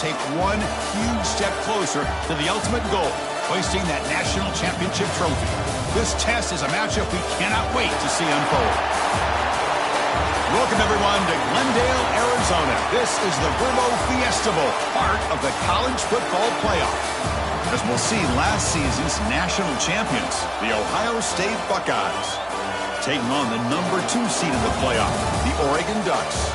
take one huge step closer to the ultimate goal, hoisting that national championship trophy. This test is a matchup we cannot wait to see unfold. Welcome, everyone, to Glendale, Arizona. This is the Verbo Fiesta Bowl, part of the college football playoff. As we'll see, last season's national champions, the Ohio State Buckeyes, taking on the number 2 seed in the playoff, the Oregon Ducks.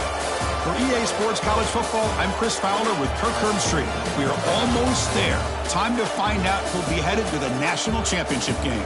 For EA Sports College Football, I'm Chris Fowler with Kirk Herbstreit. We are almost there. Time to find out who'll be headed to the national championship game.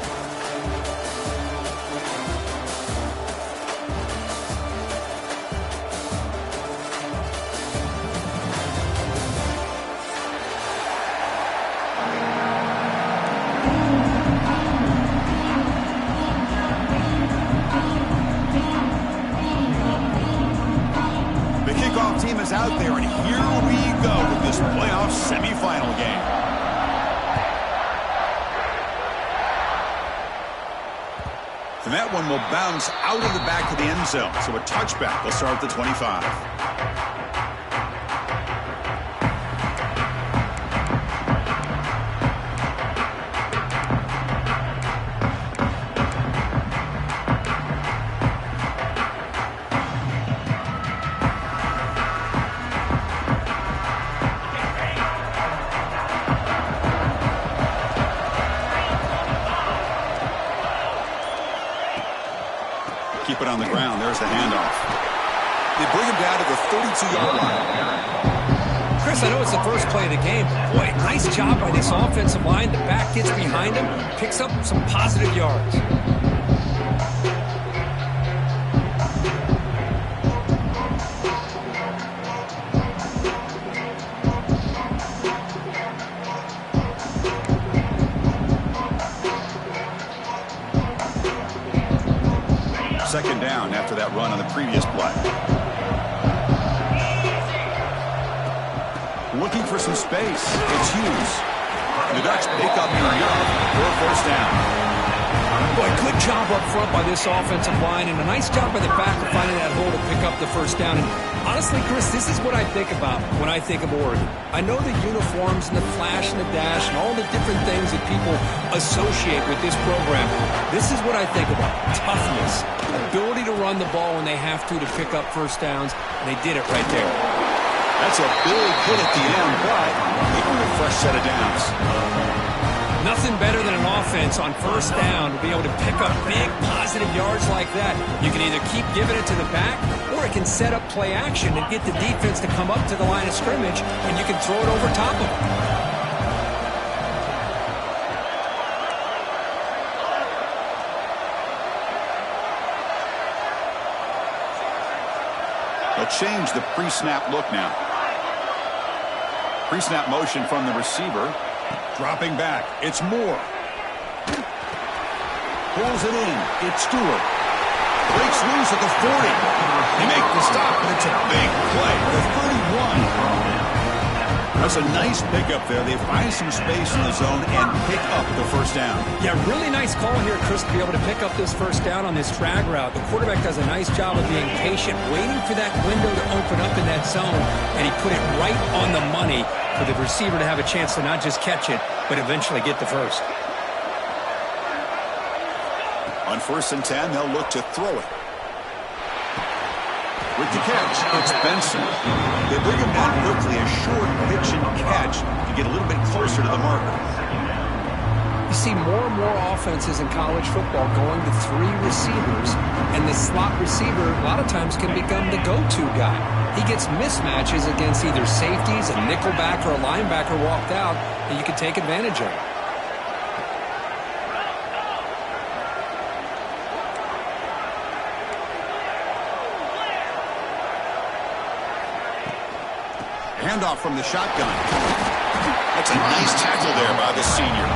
Team is out there, and here we go with this playoff semifinal game. And that one will bounce out of the back of the end zone, so a touchback will start at the 25. Keep it on the ground. There's the handoff. They bring him down to the 32-yard line. Chris, I know it's the first play of the game. Boy, nice job by this offensive line. The back gets behind him, picks up some positive yards. Second down after that run on the previous play. Looking for some space. It's Hughes. The Ducks pick up enough for a first down. Boy, good job up front by this offensive line, and a nice job by the back of finding that hole to pick up the first down. And honestly, Chris, this is what I think about when I think of Oregon. I know the uniforms and the flash and the dash and all the different things that people associate with this program. This is what I think about. Toughness, ability to run the ball when they have to pick up first downs, and they did it right there. That's a big hit at the end, but they earned a fresh set of downs. Nothing better than an offense on first down to be able to pick up big positive yards like that. You can either keep giving it to the back, or it can set up play action and get the defense to come up to the line of scrimmage, and you can throw it over top of them. They'll change the pre-snap look now. Pre-snap motion from the receiver. Dropping back. It's Moore. Pulls it in. It's Stewart. Breaks loose at the 40. They make the stop, but it's a big play. The 31. That's a nice pickup there. They find some space in the zone and pick up the first down. Yeah, really nice call here, Chris, to be able to pick up this first down on this drag route. The quarterback does a nice job of being patient, waiting for that window to open up in that zone, and he put it right on the money for the receiver to have a chance to not just catch it, but eventually get the first. On 1st and 10, they'll look to throw it. With the catch, it's Benson. They bring him down quickly, a short pitch and catch to get a little bit closer to the marker. You see more and more offenses in college football going to 3 receivers, and the slot receiver a lot of times can become the go-to guy. He gets mismatches against either safeties, a nickelback, or a linebacker walked out, and you can take advantage of it. Handoff from the shotgun. That's a nice tackle there by the senior.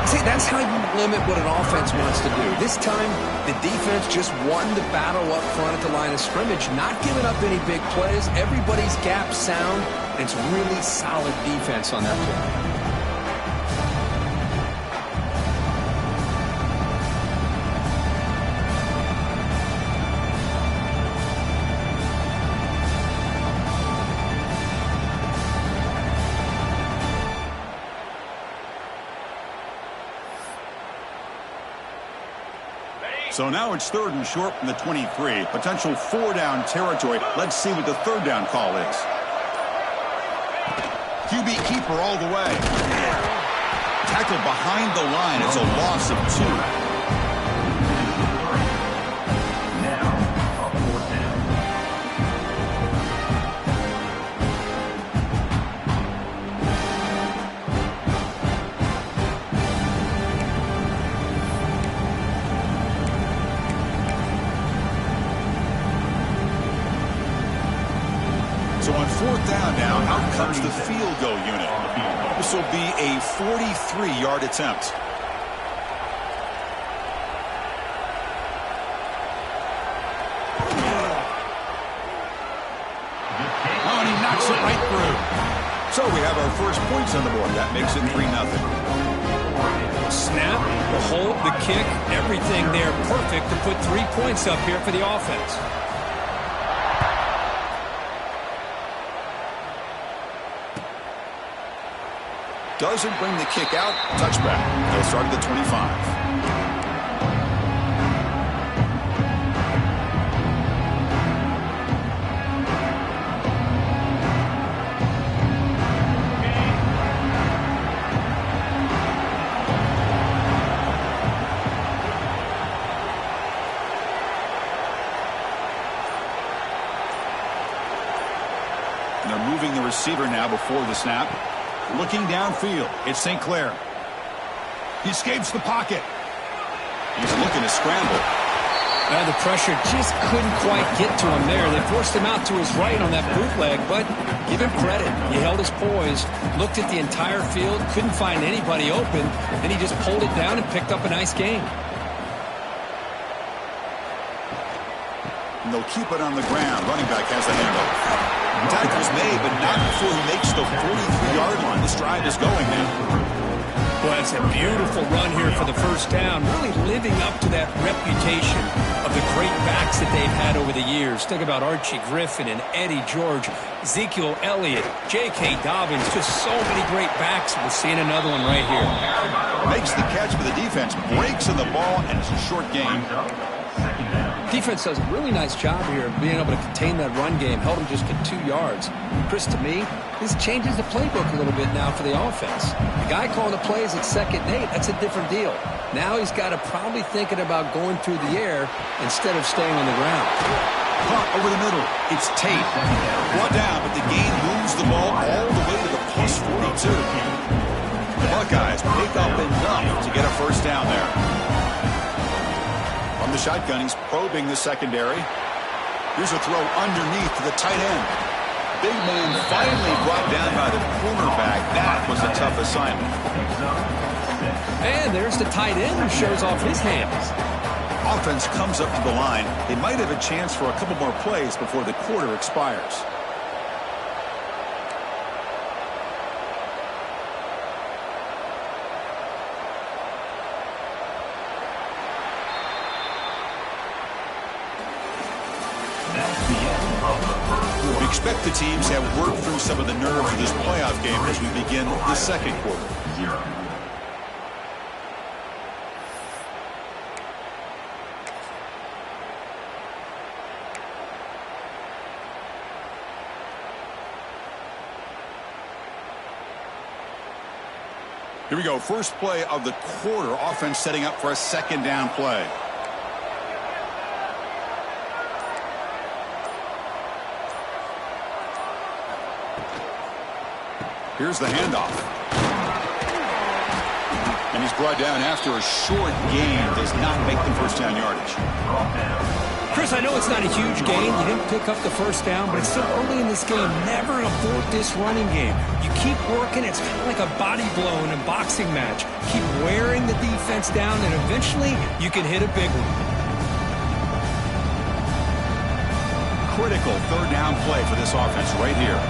See, that's how you limit what an offense wants to do. This time, the defense just won the battle up front at the line of scrimmage, not giving up any big plays. Everybody's gap sound, and it's really solid defense on that play. So now it's 3rd and short from the 23. Potential 4-down territory. Let's see what the 3rd down call is. QB keeper all the way. Tackled behind the line. It's a loss of 2. So on 4th down now, out comes the field goal unit. This will be a 43-yard attempt. Oh, and he knocks it right through. So we have our first points on the board. That makes it 3-0. Snap, the hold, the kick, everything there perfect to put 3 points up here for the offense. Doesn't bring the kick out. Touchback. They'll start at the 25. And they're moving the receiver now before the snap. Looking downfield, it's St. Clair. He escapes the pocket. He's looking to scramble. The pressure just couldn't quite get to him there. They forced him out to his right on that bootleg, but give him credit. He held his poise, looked at the entire field, couldn't find anybody open, then he just pulled it down and picked up a nice gain. And they'll keep it on the ground. Running back has the handoff. Tackle's made, but not before he makes the 43-yard line. This drive is going now. Well, it's a beautiful run here for the first down, really living up to that reputation of the great backs that they've had over the years. Think about Archie Griffin and Eddie George, Ezekiel Elliott, J.K. Dobbins, just so many great backs. We're seeing another one right here. Makes the catch, but the defense breaks in the ball, and it's a short game. Defense does a really nice job here of being able to contain that run game. Held him just to 2 yards. Chris, to me, this changes the playbook a little bit now for the offense. The guy calling the plays at 2nd and 8, that's a different deal. Now he's got to probably thinking about going through the air instead of staying on the ground. Punt over the middle. It's Tate. Brought down, but the gain moves the ball all the way to the plus 42. The Buckeyes pick up enough to get a first down there. From the shotgun, he's probing the secondary. Here's a throw underneath to the tight end. Big man finally brought down by the cornerback. That was a tough assignment. And there's the tight end who shows off his hands. Offense comes up to the line. They might have a chance for a couple more plays before the quarter expires. We expect the teams have worked through some of the nerves of this playoff game as we begin the second quarter. Here we go. First play of the quarter. Offense setting up for a 2nd down play. Here's the handoff. And he's brought down after a short gain. Does not make the first down yardage. Chris, I know it's not a huge gain. You didn't pick up the first down, but it's still early in this game. Never abort this running game. You keep working. It's kind of like a body blow in a boxing match. Keep wearing the defense down, and eventually you can hit a big one. Critical 3rd down play for this offense right here.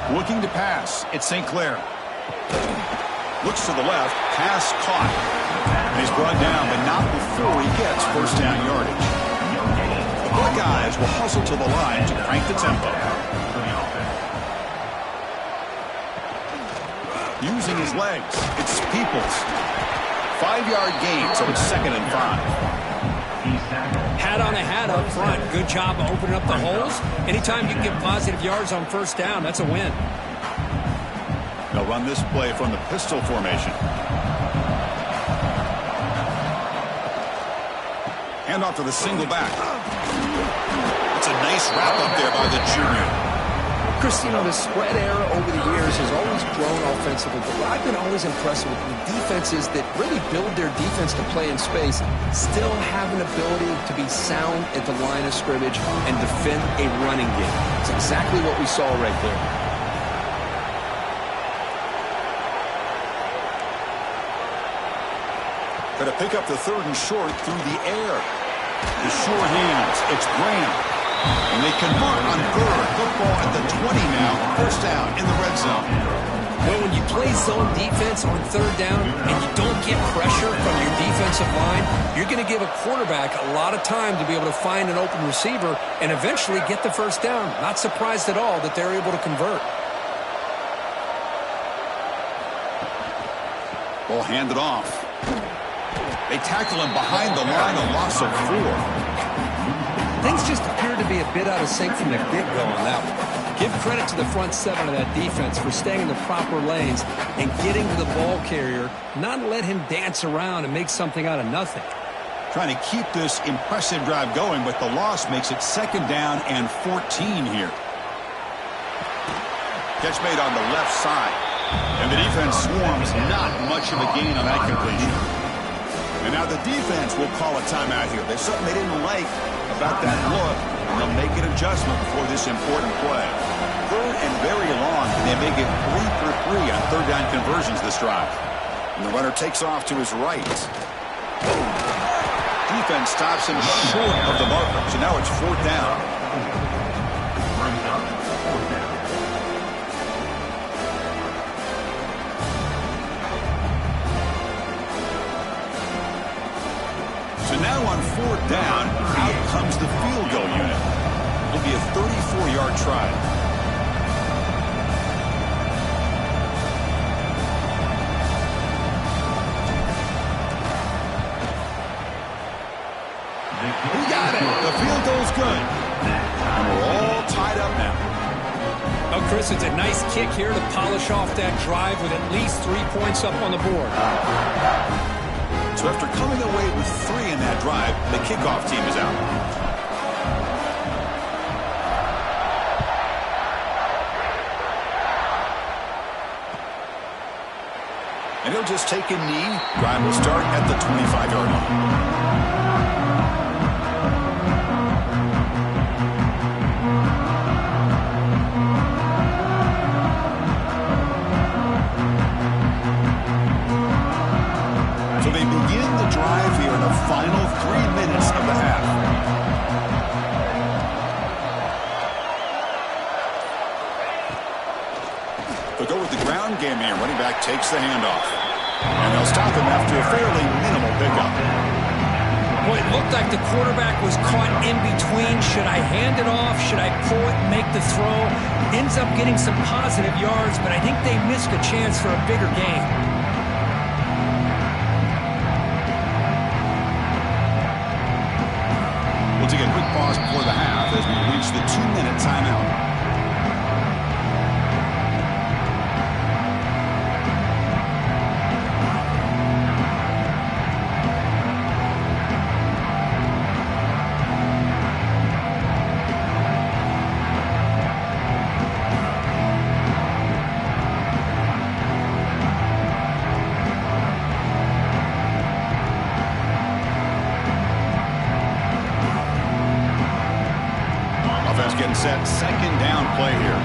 Looking to pass. It's St. Clair. Looks to the left. Pass caught. And he's brought down, but not before he gets first down yardage. The Buckeyes will hustle to the line to crank the tempo. Using his legs, it's Peoples. 5-yard gain, so it's 2nd and 5. Hat on a hat up front. Good job of opening up the holes. Anytime you can get positive yards on first down, that's a win. They'll run this play from the pistol formation. Hand off to the single back. It's a nice wrap up there by the junior. Chris, you know, the spread era over the years has always grown offensively, but what I've been always impressed with the defenses that really build their defense to play in space still have an ability to be sound at the line of scrimmage and defend a running game. It's exactly what we saw right there. Going to pick up the 3rd and short through the air. The sure hands. It's Graham. And they convert on 3rd. Football at the 20 now. First down in the red zone. Well, when you play zone defense on 3rd down and you don't get pressure from your defensive line, you're going to give a quarterback a lot of time to be able to find an open receiver and eventually get the first down. Not surprised at all that they're able to convert. Ball handed off. They tackle him behind the line, a loss of 4. Things just appear to be a bit out of sync from the get-go on that one. Give credit to the front 7 of that defense for staying in the proper lanes and getting to the ball carrier, not let him dance around and make something out of nothing. Trying to keep this impressive drive going, but the loss makes it 2nd down and 14 here. Catch made on the left side. And the defense swarms, not much of a gain on that completion. And now the defense will call a timeout here. There's something they didn't like about that look, and they'll make an adjustment for this important play. 3rd and very long, and they make it 3 for 3 on 3rd down conversions this drive. And the runner takes off to his right. Defense stops him short of the marker, so now it's 4th down. Now on 4th down, out comes the field goal unit. It'll be a 34-yard try. We got it. The field goal's good. And we're all tied up now. Oh, Chris, it's a nice kick here to polish off that drive with at least 3 points up on the board. So after coming away with 3 in that drive, the kickoff team is out. And he'll just take a knee. Drive will start at the 25-yard line. Final 3 minutes of the half. They'll go with the ground game here. Running back takes the handoff. And they'll stop him after a fairly minimal pickup. Boy, it looked like the quarterback was caught in between. Should I hand it off? Should I pull it and make the throw? Ends up getting some positive yards, but I think they missed a chance for a bigger gain. We'll take a quick pause before the half as we reach the 2-minute timeout. Getting set, 2nd down play here.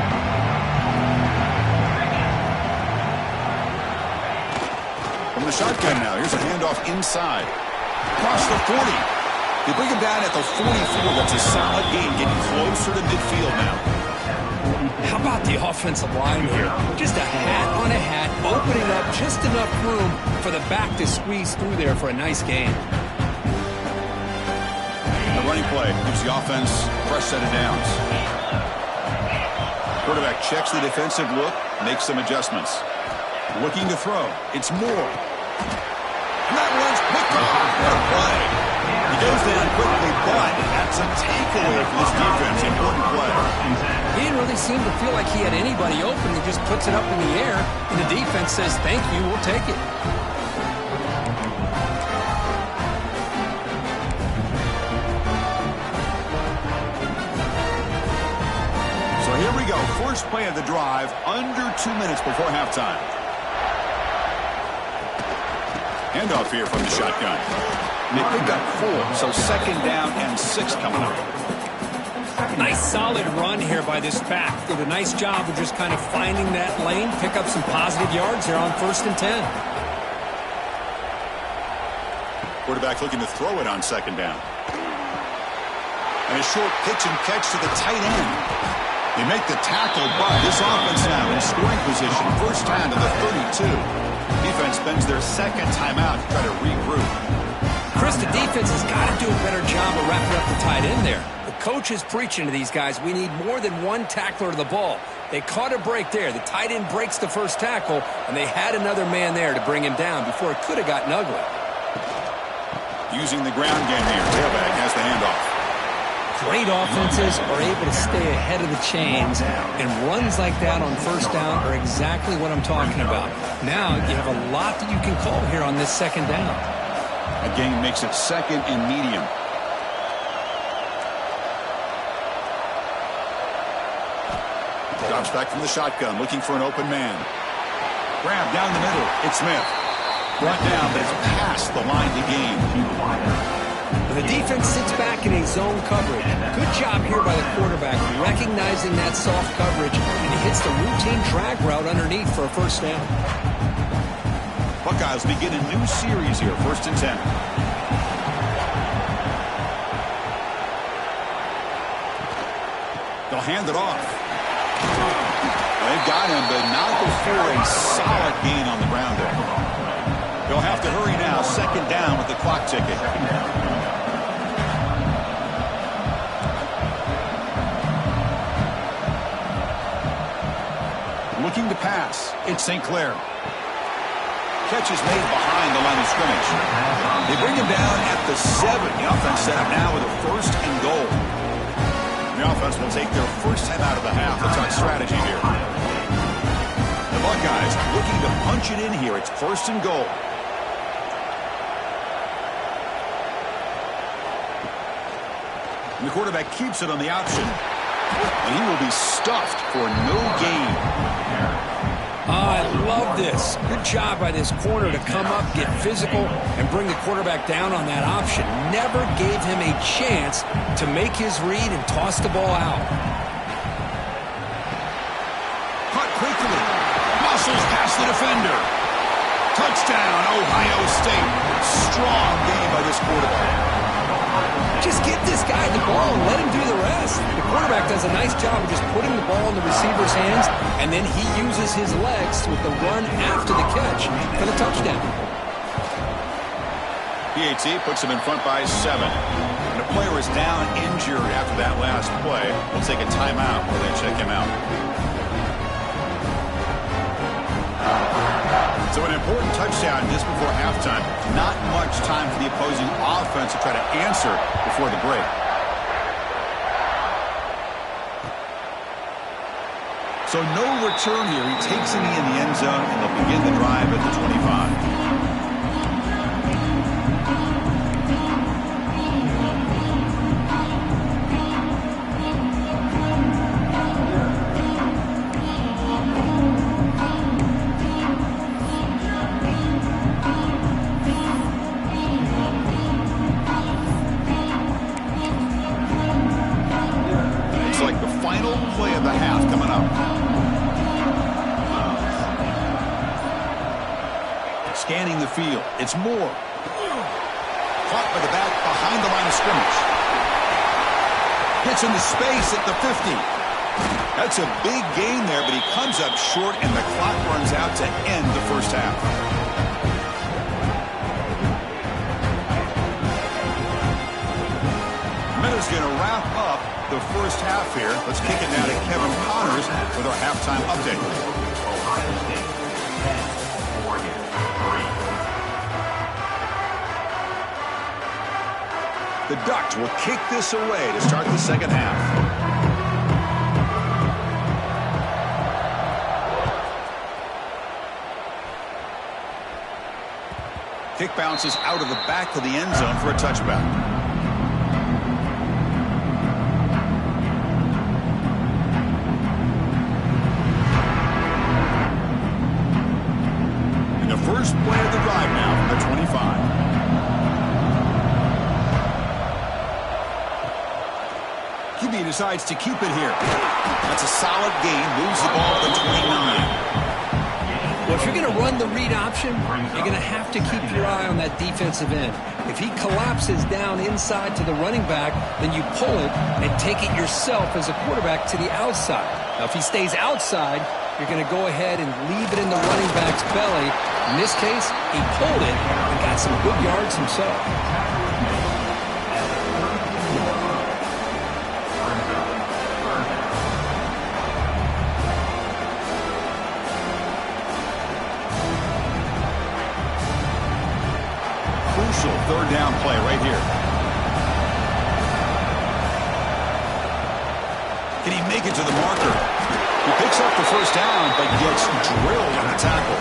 From the shotgun now, here's a handoff inside. Across the 40. They bring him down at the 44. That's a solid gain, getting closer to midfield now. How about the offensive line here? Just a hat on a hat, opening up just enough room for the back to squeeze through there for a nice gain. Running play gives the offense a fresh set of downs. Quarterback checks the defensive look, makes some adjustments. Looking to throw. It's Moore. And that What a play. He goes down quickly, but that's a takeaway for this defense. Important play. He didn't really seem to feel like he had anybody open. He just puts it up in the air, and the defense says, thank you, we'll take it. So here we go. First play of the drive, under 2 minutes before halftime. Handoff here from the shotgun. They pick up 4, so second down and 6 coming up. Nice solid run here by this back. Did a nice job of just kind of finding that lane, pick up some positive yards there on 1st and 10. Quarterback looking to throw it on second down. And a short pitch and catch to the tight end. They make the tackle, but this offense now in scoring position. First down to the 32. Defense spends their second timeout to try to regroup. Chris, the defense has got to do a better job of wrapping up the tight end there. The coach is preaching to these guys, we need more than one tackler to the ball. They caught a break there. The tight end breaks the first tackle, and they had another man there to bring him down before it could have gotten ugly. Using the ground game here. Tailback has the handoff. Great offenses are able to stay ahead of the chains, and runs like that on first down are exactly what I'm talking about. Now you have a lot that you can call here on this second down. That game makes it second and medium. Drops back from the shotgun, looking for an open man. Grab down the middle. It's Smith. Brought down, but it's past the line to gain. The defense sits back in a zone coverage. Good job here by the quarterback, recognizing that soft coverage, and he hits the routine drag route underneath for a first down. Buckeyes begin a new series here, 1st and 10. They'll hand it off. They've got him, but not before a solid gain on the ground there. They'll have to hurry now, second down with the clock ticking. Looking to pass. It's St. Clair. Catch is made behind the line of scrimmage. They bring him down at the 7. The offense set up now with a 1st and goal. The offense will take their first time out of the half. Let's talk strategy here. The Buckeyes looking to punch it in here. It's 1st and goal. And the quarterback keeps it on the option. And he will be stuffed for no gain. I love this. Good job by this corner to come up, get physical, and bring the quarterback down on that option. Never gave him a chance to make his read and toss the ball out. Caught quickly. Muscles past the defender. Touchdown, Ohio State. Strong game by this quarterback. Just get this guy the ball and let him do the rest. The quarterback does a nice job of just putting the ball in the receiver's hands, and then he uses his legs with the run after the catch for the touchdown. PAT puts him in front by 7. And a player is down injured after that last play. We'll take a timeout while they check him out. So an important touchdown just before halftime. Not much time for the opposing offense to try to answer before the break. So no return here. He takes it in the end zone, and they'll begin the drive at the 25. Scanning the field. It's Moore. Caught by the back behind the line of scrimmage. Hits into space at the 50. That's a big gain there, but he comes up short, and the clock runs out to end the first half. Miller's going to wrap up the first half here. Let's kick it now to Kevin Connors with our halftime update. The Ducks will kick this away to start the second half. Kick bounces out of the back of the end zone for a touchback. And the first play of the drive now from the 25. QB decides to keep it here. That's a solid gain. Moves the ball to the 29. Well, if you're going to run the read option, you're going to have to keep your eye on that defensive end. If he collapses down inside to the running back, then you pull it and take it yourself as a quarterback to the outside. Now, if he stays outside, you're going to go ahead and leave it in the running back's belly. In this case, he pulled it and got some good yards himself. Third down play right here. Can he make it to the marker? He picks up the first down, but gets drilled on the tackle.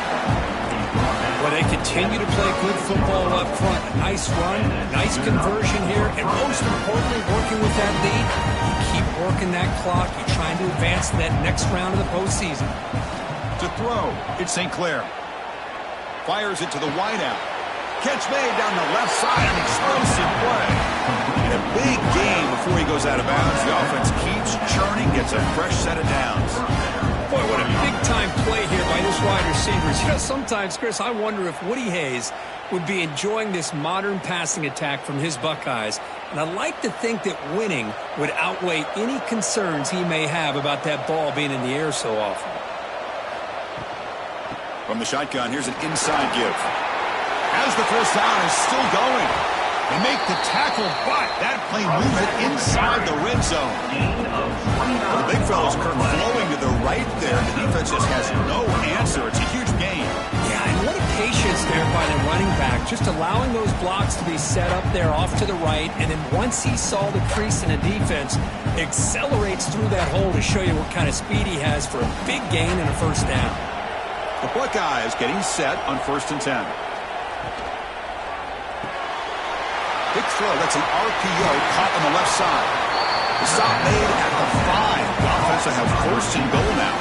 Well, they continue to play good football up front. A nice run, nice conversion here, and most importantly, working with that lead, you keep working that clock. You're trying to advance to that next round of the postseason. To throw, it's St. Clair. Fires it to the wideout. Catch made down the left side, an explosive play. And a big gain before he goes out of bounds. The offense keeps churning, gets a fresh set of downs. Boy, what a big-time play here by this wide receiver. You know, sometimes, Chris, I wonder if Woody Hayes would be enjoying this modern passing attack from his Buckeyes. And I like to think that winning would outweigh any concerns he may have about that ball being in the air so often. From the shotgun, here's an inside give. As the first down is still going. They make the tackle, but that play moves it inside the red zone. Well, the big fella's flowing to the right there. The defense just has no answer. It's a huge gain. Yeah, and what a patience there by the running back. Just allowing those blocks to be set up there off to the right. And then once he saw the crease in the defense, accelerates through that hole to show you what kind of speed he has for a big gain and a first down. The Buckeyes getting set on 1st and 10. Big throw. That's an RPO caught on the left side. The stop made at the 5. The offense will have 1st and goal now.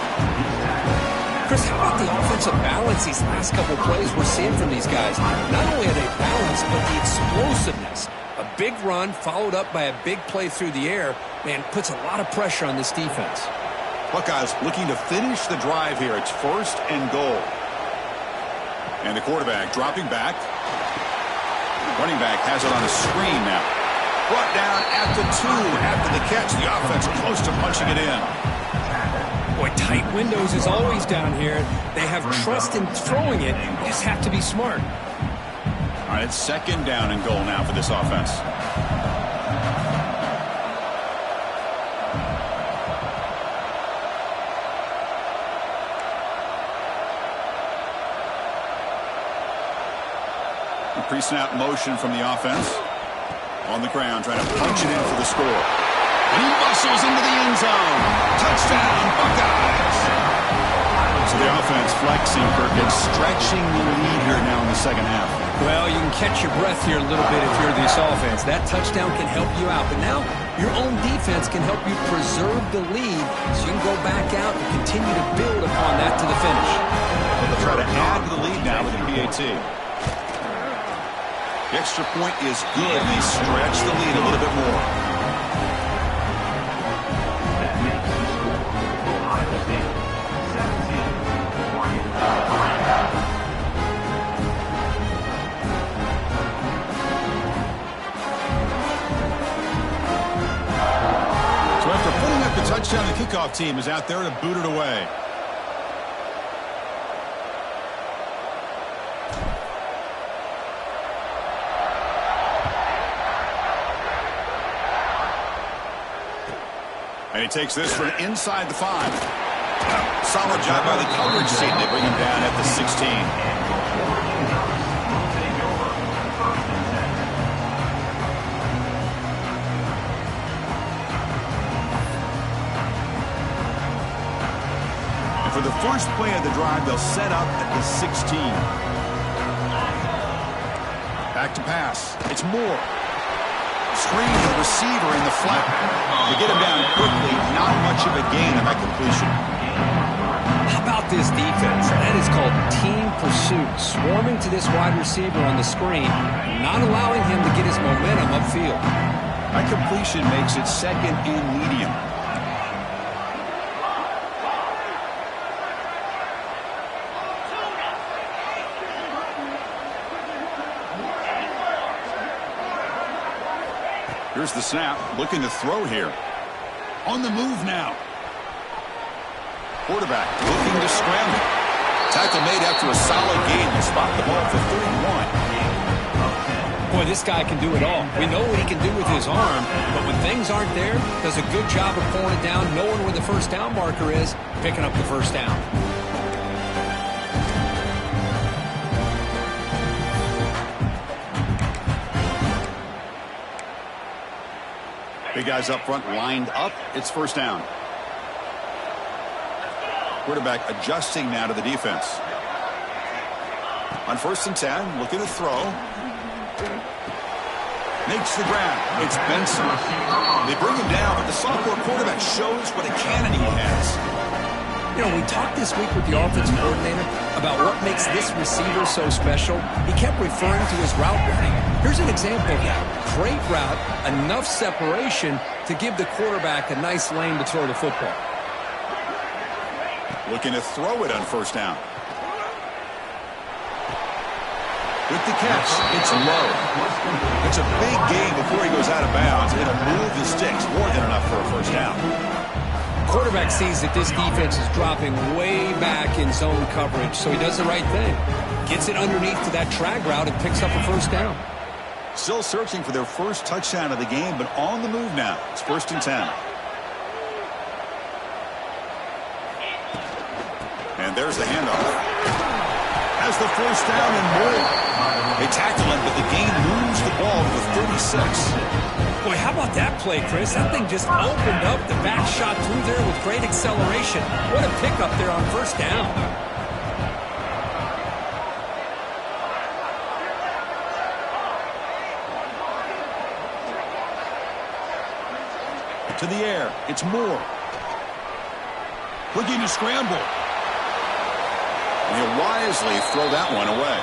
Chris, how about the offensive balance these last couple plays we're seeing from these guys? Not only are they balanced, but the explosiveness. A big run followed up by a big play through the air, man, puts a lot of pressure on this defense. Buckeyes looking to finish the drive here. It's 1st and goal. And the quarterback dropping back. Running back has it on a screen now. Brought down at the 2 after the catch. The offense close to punching it in. Boy, tight windows is always down here. They have trust in throwing it. You just have to be smart. All right, it's 2nd down and goal now for this offense. Pre-snap motion from the offense. On the ground, trying to punch it in for the score. And he muscles into the end zone. Touchdown, Buckeyes. So the offense flexing, Perkins, stretching the lead here now in the second half. Well, you can catch your breath here a little bit if you're this offense. That touchdown can help you out. But now your own defense can help you preserve the lead so you can go back out and continue to build upon that to the finish. They'll try to add to the lead now with the PAT. The extra point is good. They stretch the lead a little bit more. So after putting up the touchdown, the kickoff team is out there to boot it away. And he takes this from inside the 5. Solid job by the coverage team. They bring him down at the 16. And for the first play of the drive, they'll set up at the 16. Back to pass. It's Moore. Screen to the receiver in the flat. They get him down quickly. Not much of a gain on that completion. How about this defense? That is called team pursuit. Swarming to this wide receiver on the screen, not allowing him to get his momentum upfield. That completion makes it second and medium. Here's the snap, looking to throw here. On the move now. Quarterback looking to scramble. Tackle made after a solid gain. They spot the ball for 31. Boy, this guy can do it all. We know what he can do with his arm, but when things aren't there, does a good job of pulling it down, knowing where the first down marker is, picking up the first down. Big guys up front lined up. It's first down. Quarterback adjusting now to the defense. On 1st and 10, looking to throw. Makes the grab. It's Benson. They bring him down, but the sophomore quarterback shows what a cannon he has. You know, we talked this week with the offensive coordinator about what makes this receiver so special. He kept referring to his route running. Here's an example of that. Great route, enough separation to give the quarterback a nice lane to throw the football. Looking to throw it on 1st down. With the catch, it's low. It's a big gain before he goes out of bounds. It'll move the sticks, more than enough for a 1st down. Quarterback sees that this defense is dropping way back in zone coverage, so he does the right thing. Gets it underneath to that drag route and picks up a 1st down. Still searching for their first touchdown of the game, but on the move now. It's 1st and 10. And there's the handoff. Has the 1st down and more. They tackle him, but the gain moves the ball to the 36. Boy, how about that play, Chris? That thing just opened up. The back shot through there with great acceleration. What a pickup there on 1st down. To the air. It's Moore. Looking to scramble. And he'll wisely throw that one away.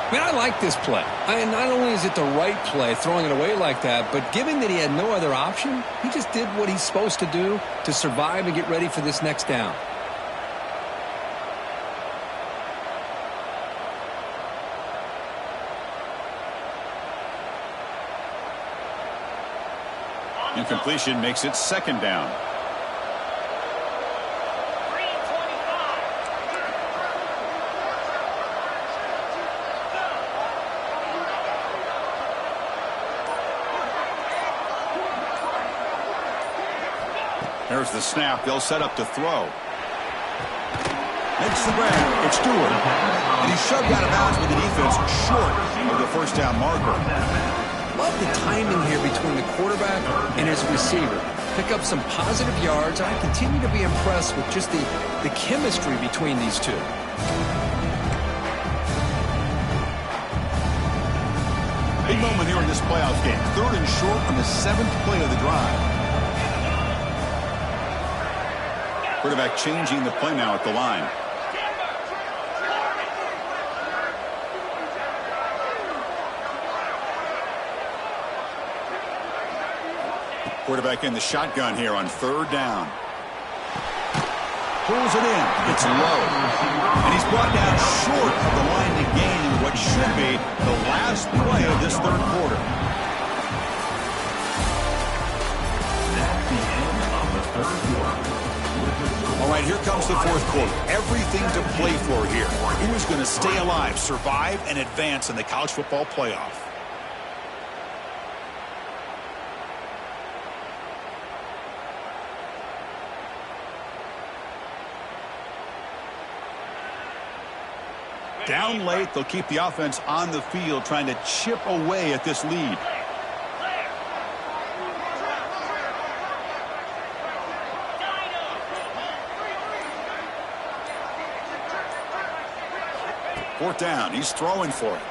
I mean, I like this play. Not only is it the right play, throwing it away like that, but given that he had no other option, he just did what he's supposed to do to survive and get ready for this next down. Incompletion makes it 2nd down. There's the snap. They'll set up to throw. Makes the grab. It's Stewart. And he's shoved out of bounds with the defense short of the 1st down marker. Love the timing here between the quarterback and his receiver. Pick up some positive yards. I continue to be impressed with just the chemistry between these two. Big moment here in this playoff game. 3rd and short on the 7th play of the drive. Quarterback changing the play now at the line. Quarterback in the shotgun here on 3rd down. Pulls it in. It's low. And he's brought down short of the line to gain in what should be the last play of this 3rd quarter. That's the end of the 3rd quarter. All right, here comes the 4th quarter. Everything to play for here. Who is going to stay alive, survive, and advance in the college football playoff? Down late, they'll keep the offense on the field trying to chip away at this lead. 4th down. He's throwing for it.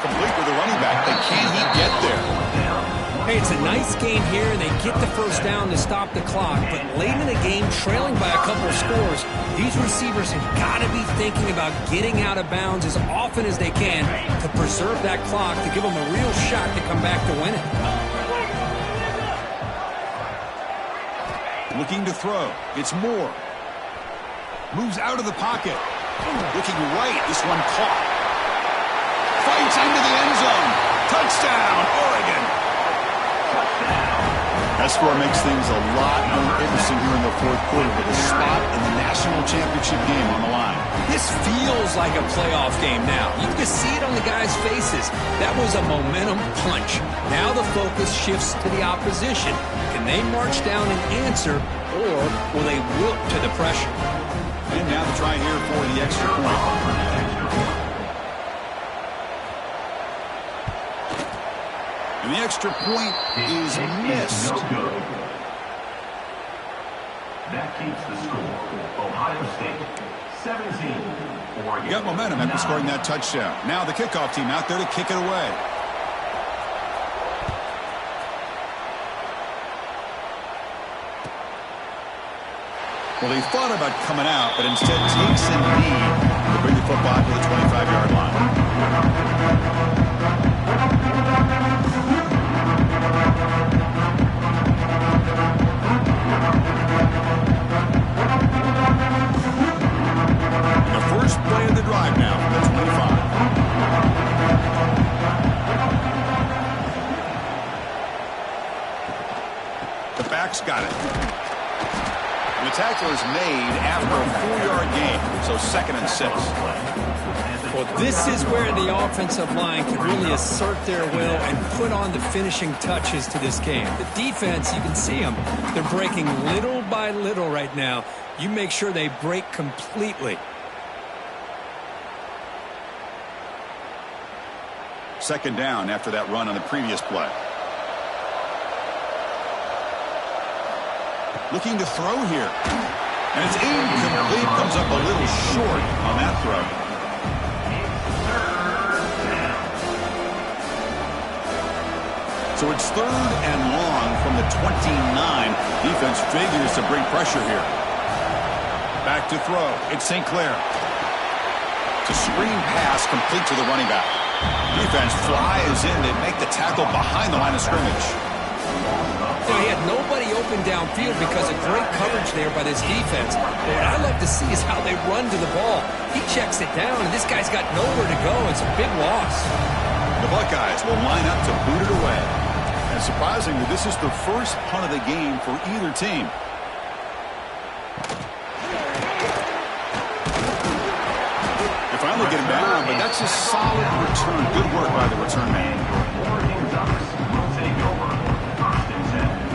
Complete with the running back. But can he get there? Hey, it's a nice game here, and they get the first down to stop the clock. But late in the game, trailing by a couple of scores, these receivers have got to be thinking about getting out of bounds as often as they can to preserve that clock, to give them a real shot to come back to win it. Looking to throw. It's Moore. Moves out of the pocket. Looking right. This one caught. Fights into the end zone. Touchdown, Oregon. That score makes things a lot more interesting here in the 4th quarter with a spot in the national championship game on the line. This feels like a playoff game now. You can see it on the guys' faces. That was a momentum punch. Now the focus shifts to the opposition. Can they march down and answer, or will they wilt to the pressure? And now the try here for the extra point. And the extra point is missed. That keeps the score. Ohio State 17. You got momentum after scoring that touchdown. Now the kickoff team out there to kick it away. Well, he thought about coming out, but instead takes a knee to bring the football to the 25-yard line. The first play of the drive now from the 25. The back's got it. The tackle is made after a 4-yard gain, so 2nd and 6. Well, this is where the offensive line can really assert their will and put on the finishing touches to this game. The defense, you can see them. They're breaking little by little right now. You make sure they break completely. 2nd down after that run on the previous play. Looking to throw here. And it's incomplete. Comes up a little short on that throw. So it's 3rd and long from the 29. Defense figures to bring pressure here. Back to throw. It's St. Clair. It's a screen pass complete to the running back. Defense flies in. They make the tackle behind the line of scrimmage. You know, he had nobody open downfield because of great coverage there by this defense. What I love to see is how they run to the ball. He checks it down, and this guy's got nowhere to go. It's a big loss. The Buckeyes will line up to boot it away. And surprisingly, this is the first punt of the game for either team. They're finally getting down, but that's a solid return. Good work by the return man. Oregon Ducks will take over 1st and 10.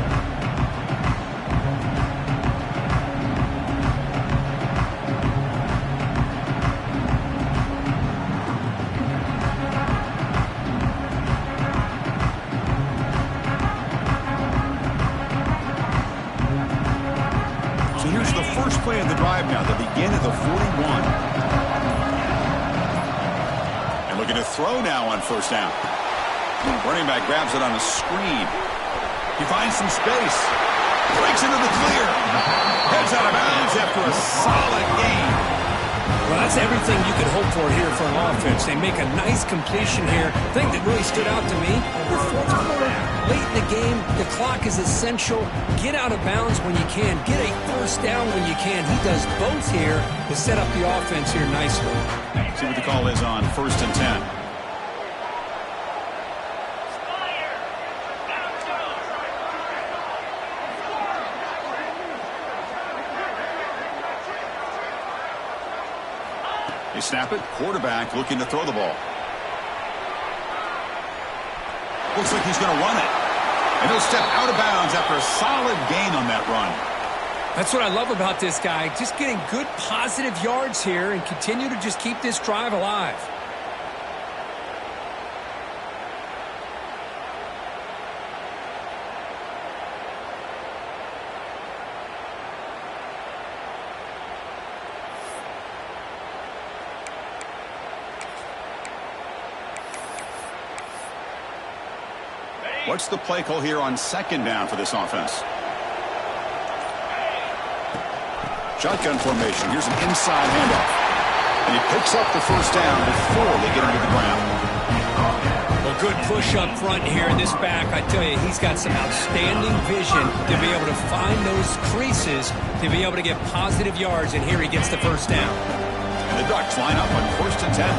So here's the first play of the drive now. They begin at the 41. And looking to throw now on 1st down. Running back grabs it on a screen. He finds some space. Breaks into the clear. Heads out of bounds after a solid gain. Well, that's everything you could hope for here for an offense. They make a nice completion here. The thing that really stood out to me, the 4th quarter, late in the game, the clock is essential. Get out of bounds when you can. Get a 1st down when you can. He does both here to set up the offense here nicely. See what the call is on 1st and 10. They snap it. Quarterback looking to throw the ball. Looks like he's going to run it. And he'll step out of bounds after a solid gain on that run. That's what I love about this guy. Just getting good positive yards here and continue to just keep this drive alive. What's the play call here on second down for this offense? Shotgun formation. Here's an inside handoff. And he picks up the first down before they get him to the ground. Well, good push up front here. This back, I tell you, he's got some outstanding vision to be able to find those creases, to be able to get positive yards, and here he gets the first down. And the Ducks line up on 1st and 10.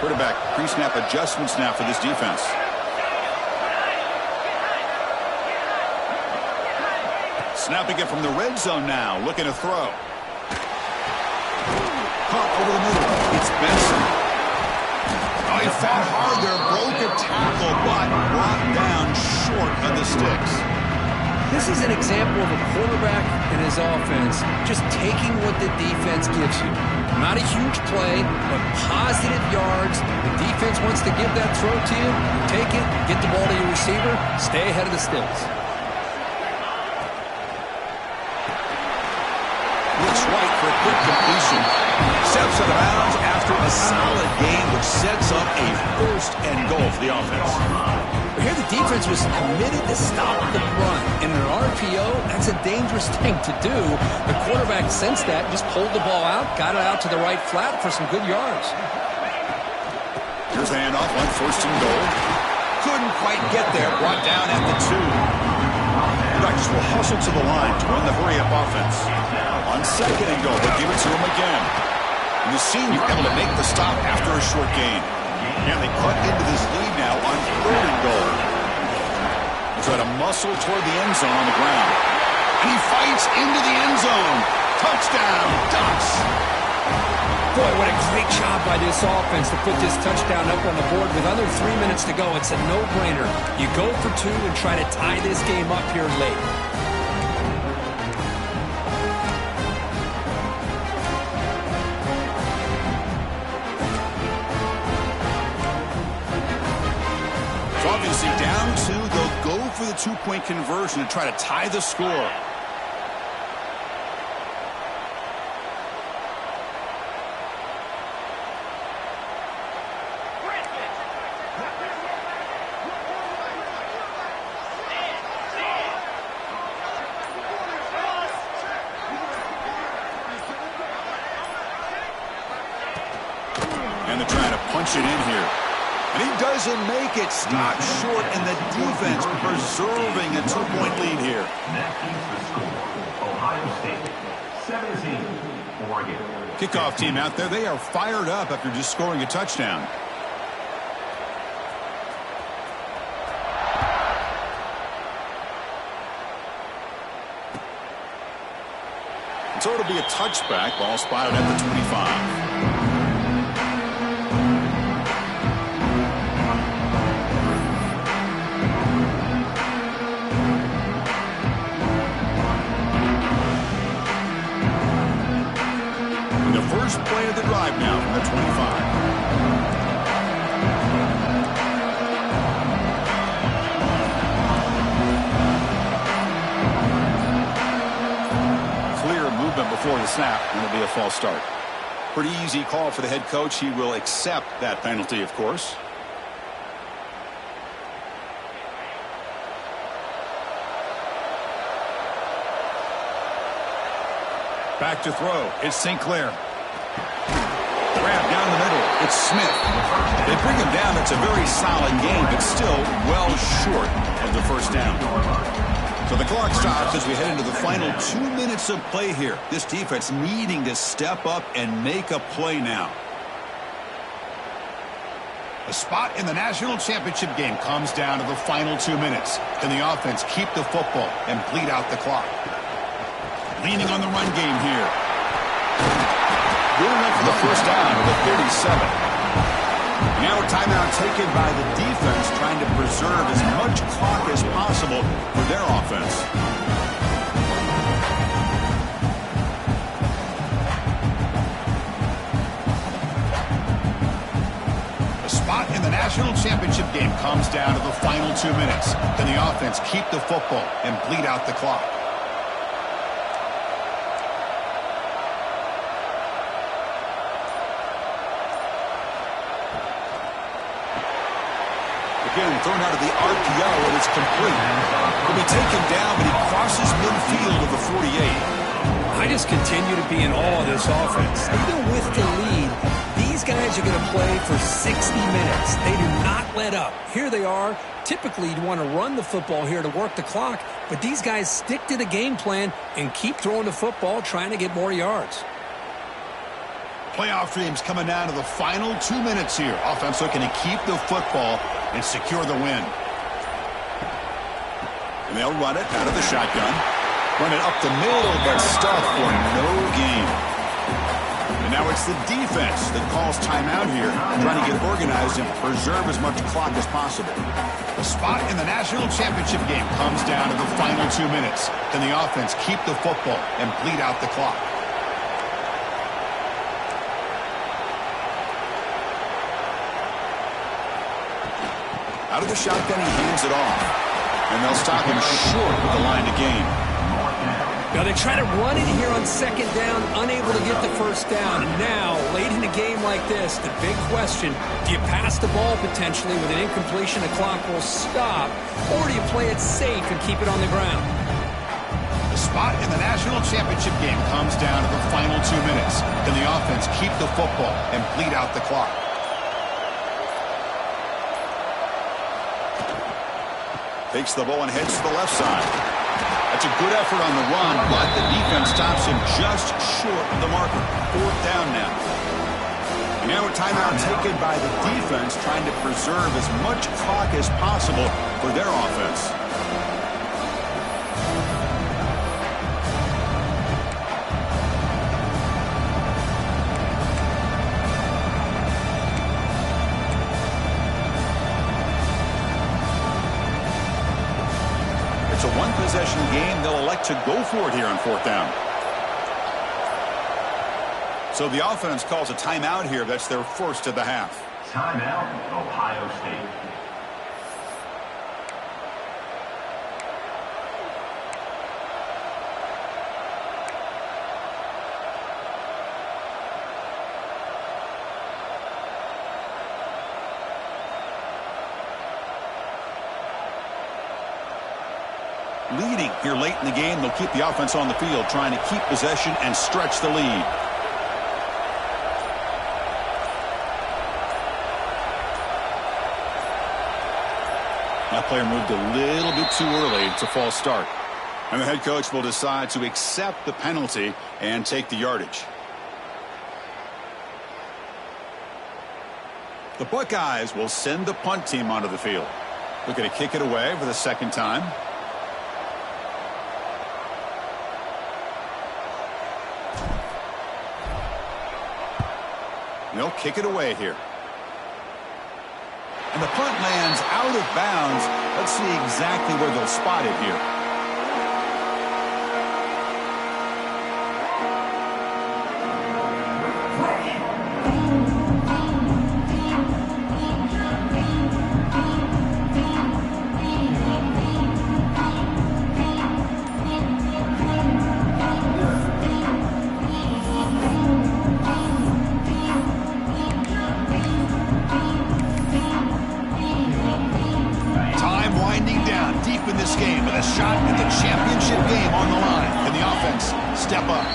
Quarterback pre-snap adjustments now for this defense. Snapping it from the red zone now, looking to throw. Caught over the middle. It's Benson. Oh, he fought hard there, broke a tackle, but brought down short of the sticks. This is an example of a quarterback and his offense just taking what the defense gives you. Not a huge play, but positive yards. The defense wants to give that throw to you. You take it, get the ball to your receiver, stay ahead of the sticks. Looks right for a quick completion. Steps out of bounds after a solid game, which sets up a 1st and goal for the offense. Here the defense was committed to stop the run. In an RPO, that's a dangerous thing to do. The quarterback sensed that, just pulled the ball out, got it out to the right flat for some good yards. Here's the handoff on 1st and goal. Couldn't quite get there, brought down at the 2. The Ducks will hustle to the line to run the hurry-up offense. On 2nd and goal, they'll give it to him again. And the senior able to make the stop after a short gain. And they cut into this lead now on 3rd and goal. He's got a muscle toward the end zone on the ground. And he fights into the end zone. Touchdown, Ducks! Boy, what a great job by this offense to put this touchdown up on the board with under 3 minutes to go. It's a no-brainer. You go for 2 and try to tie this game up here late. So obviously down 2, they'll go for the 2-point conversion to try to tie the score. And they're trying to punch it in here. And he doesn't make it. Stopped short, and the defense preserving a 2-point lead here. That keeps the score. Ohio State, 17, Oregon. Kickoff team out there. They are fired up after just scoring a touchdown. So it'll be a touchback. Ball spotted at the 25. First play of the drive now from the 25. Clear movement before the snap, and it'll be a false start. Pretty easy call for the head coach. He will accept that penalty, of course. Back to throw. It's St. Clair. Grab down the middle. It's Smith. They bring him down. It's a very solid game, but still well short of the first down. So the clock stops as we head into the final 2 minutes of play here. This defense needing to step up and make a play now. A spot in the national championship game comes down to the final 2 minutes. Can the offense keep the football and bleed out the clock? Leaning on the run game here. Good enough for the first down to the 37. Now a timeout taken by the defense, trying to preserve as much clock as possible for their offense. A spot in the national championship game comes down to the final 2 minutes. Can the offense keep the football and bleed out the clock? Again, thrown out of the RPO, and it's complete. He'll be taken down, but he crosses midfield of the 48. I just continue to be in awe of this offense. Even with the lead, these guys are going to play for 60 minutes. They do not let up. Here they are. Typically, you'd want to run the football here to work the clock, but these guys stick to the game plan and keep throwing the football, trying to get more yards. Playoff dreams coming down to the final 2 minutes here. Offense looking to keep the football and secure the win. And they'll run it out of the shotgun. Run it up the middle, but stuffed for no gain. And now it's the defense that calls timeout here, trying to get organized and preserve as much clock as possible. The spot in the national championship game comes down to the final 2 minutes. Can the offense keep the football and bleed out the clock? Out of the shotgun, he hands it off. And they'll stop him short with the line to gain. Now they try to run it here on second down, unable to get the first down. And now, late in a game like this, the big question, do you pass the ball potentially with an incompletion, the clock will stop, or do you play it safe and keep it on the ground? The spot in the national championship game comes down to the final 2 minutes. Can the offense keep the football and bleed out the clock? Takes the ball and heads to the left side. That's a good effort on the run, but the defense stops him just short of the marker. 4th down now. And now a timeout taken by the defense, trying to preserve as much clock as possible for their offense. It's a one-possession game. They'll elect to go for it here on 4th down. So the offense calls a timeout here. That's their first of the half. Timeout, Ohio State. Leading here late in the game, they'll keep the offense on the field, trying to keep possession and stretch the lead. That player moved a little bit too early. It's a false start. And the head coach will decide to accept the penalty and take the yardage. The Buckeyes will send the punt team onto the field. Looking to kick it away for the second time. They'll kick it away here. And the punt lands out of bounds. Let's see exactly where they'll spot it here. Game with a shot at the championship game on the line. Can the offense step up?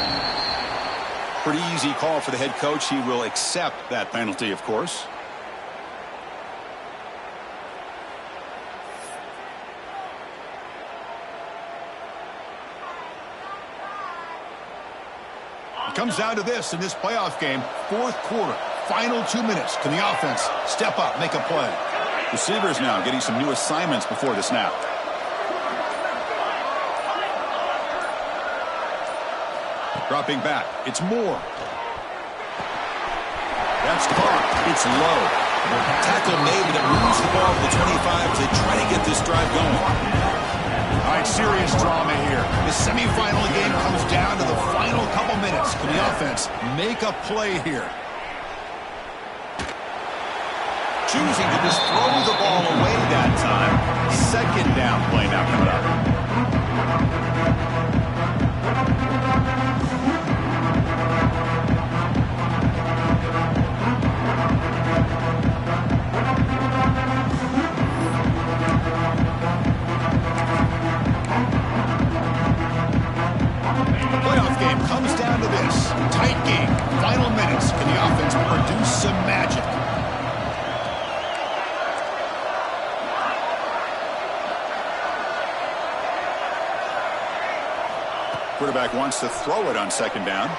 Pretty easy call for the head coach. He will accept that penalty, of course. It comes down to this in this playoff game. 4th quarter, final 2 minutes. Can the offense step up, make a play? Receivers now getting some new assignments before the snap. Dropping back. It's Moore. That's caught. It's low. Tackle made, but it moves the ball to the 25 to try to get this drive going. All right, serious drama here. The semifinal game comes down to the final couple minutes. Can the offense make a play here? Choosing to just throw the ball away that time. Second down play now coming up. Quarterback wants to throw it on second down.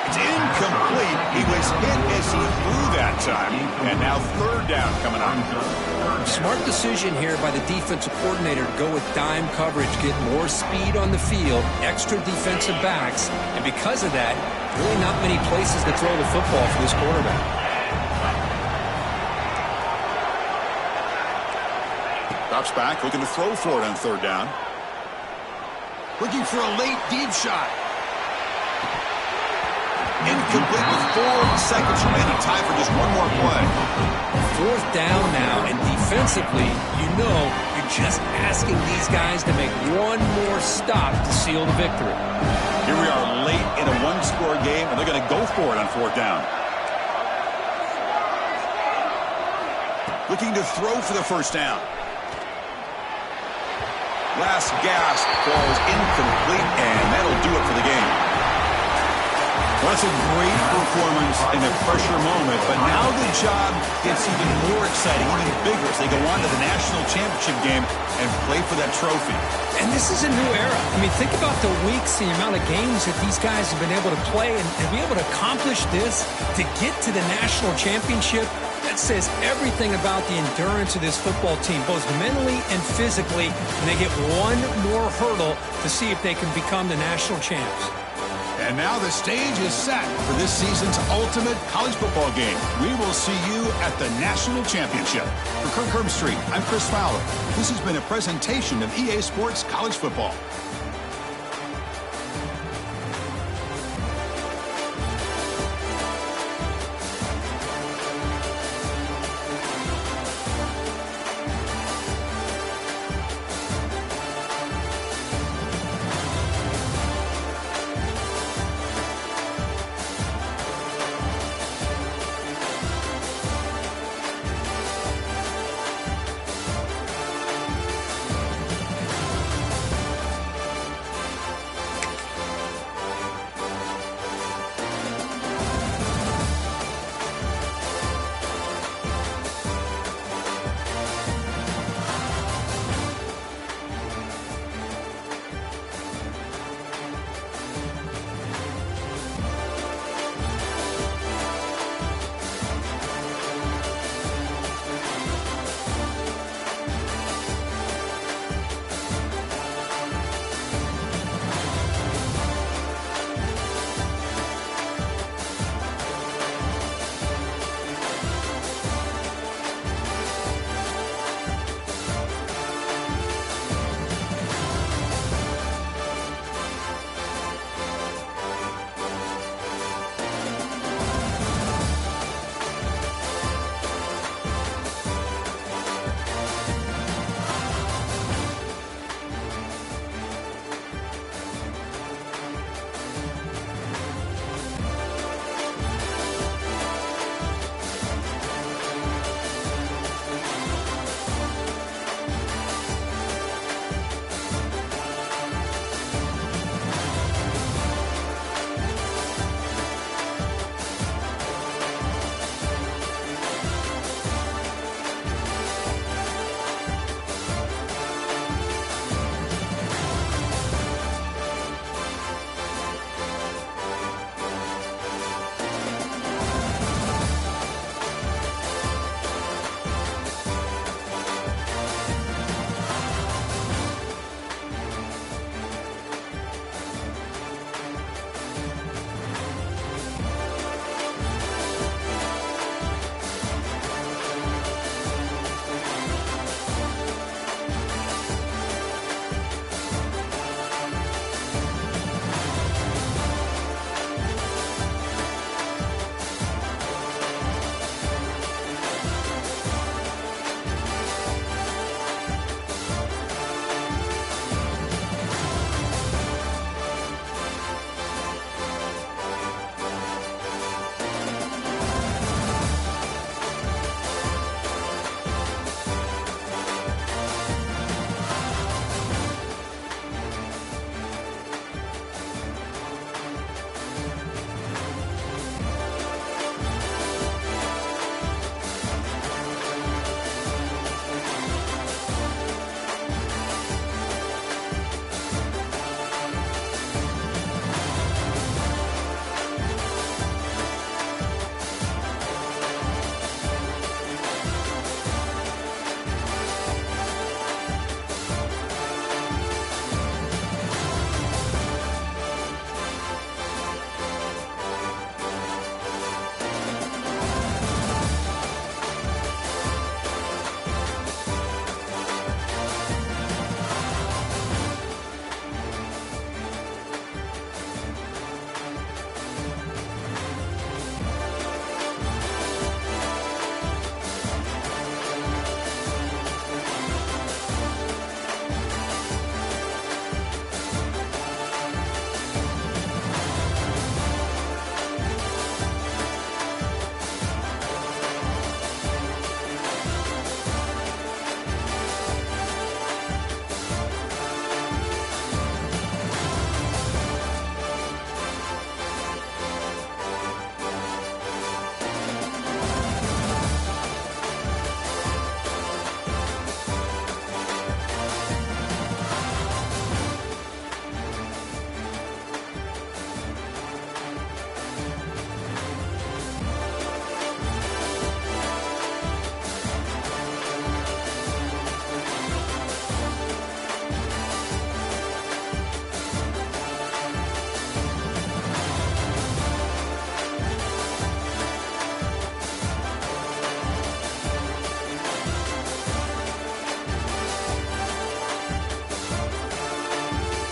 It's incomplete. He was hit as he threw that time. And now third down coming up. Smart decision here by the defensive coordinator to go with dime coverage, get more speed on the field, extra defensive backs. And because of that, really not many places to throw the football for this quarterback. Drops back, looking to throw for it on third down. Looking for a late deep shot. Incomplete with 4 seconds remaining. Time for just one more play. Fourth down now, and defensively, you're just asking these guys to make one more stop to seal the victory. Here we are late in a one-score game, and they're going to go for it on fourth down. Looking to throw for the first down. Last gasp falls incomplete, and that'll do it for the game. Well, that's a great performance in a pressure moment, but now the job gets even more exciting, even bigger, as they go on to the national championship game and play for that trophy. And this is a new era. I mean, think about the weeks, the amount of games that these guys have been able to play, and to be able to accomplish this, to get to the national championship, that says everything about the endurance of this football team, both mentally and physically, and they get one more hurdle to see if they can become the national champs. And now the stage is set for this season's ultimate college football game. We will see you at the National Championship. For Kirk Herbstreit, I'm Chris Fowler. This has been a presentation of EA Sports College Football.